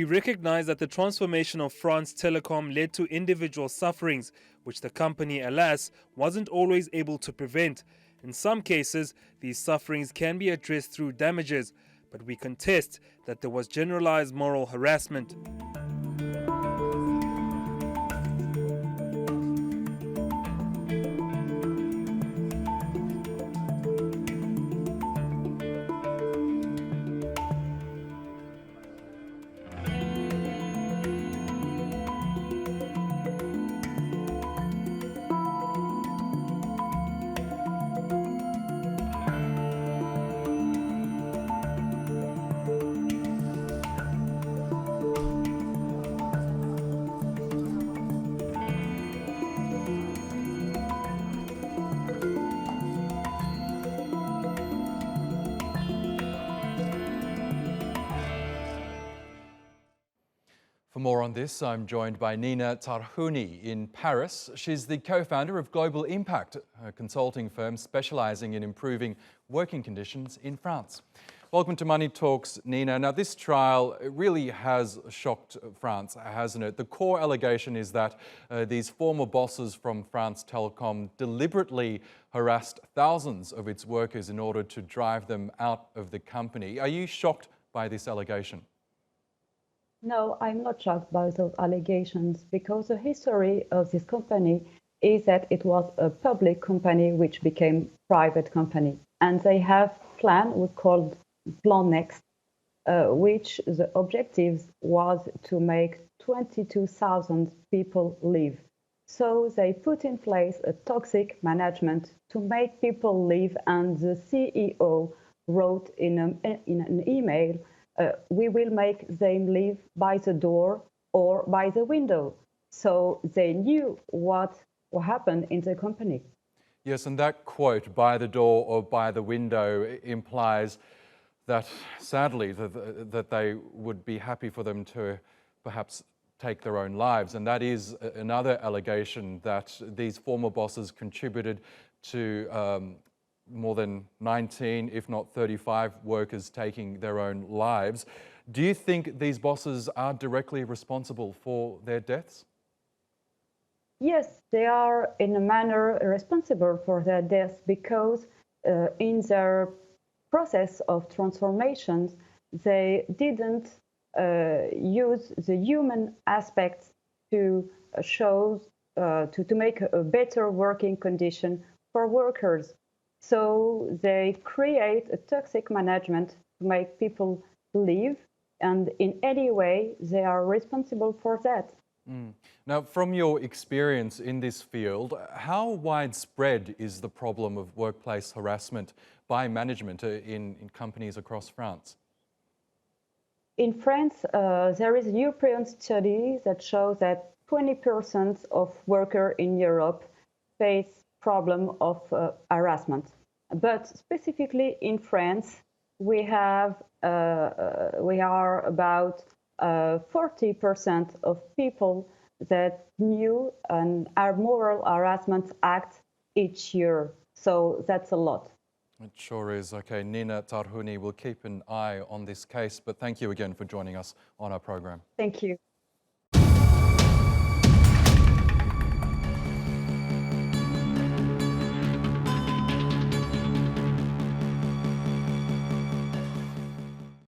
We recognize that the transformation of France Telecom led to individual sufferings, which the company, alas, wasn't always able to prevent. In some cases, these sufferings can be addressed through damages, but we contest that there was generalized moral harassment. For more on this, I'm joined by Nina Tarhouny in Paris. She's the co-founder of Global Impact, a consulting firm specialising in improving working conditions in France. Welcome to Money Talks, Nina. Now, this trial really has shocked France, hasn't it? The core allegation is that these former bosses from France Telecom deliberately harassed thousands of its workers in order to drive them out of the company. Are you shocked by this allegation? No, I'm not shocked by those allegations because the history of this company is that it was a public company which became private company. And they have a plan called Plan Next, which the objective was to make 22,000 people leave. So they put in place a toxic management to make people leave, and the CEO wrote in an email, we will make them leave by the door or by the window. So they knew what happened in the company. Yes, and that quote, by the door or by the window, implies that, sadly, that they would be happy for them to perhaps take their own lives. And that is another allegation, that these former bosses contributed to more than 19, if not 35 workers taking their own lives. Do you think these bosses are directly responsible for their deaths? Yes, they are in a manner responsible for their deaths because in their process of transformations, they didn't use the human aspects to show, to make a better working condition for workers. So they create a toxic management to make people leave, and in any way they are responsible for that. Now, from your experience in this field, how widespread is the problem of workplace harassment by management in companies across France? In France, there is a European study that shows that 20% of workers in Europe face problem of harassment. But specifically in France, we are about 40% of people that knew an moral harassment act each year. So that's a lot. It sure is. Okay, Nina Tarhouny, will keep an eye on this case, but thank you again for joining us on our program. Thank you.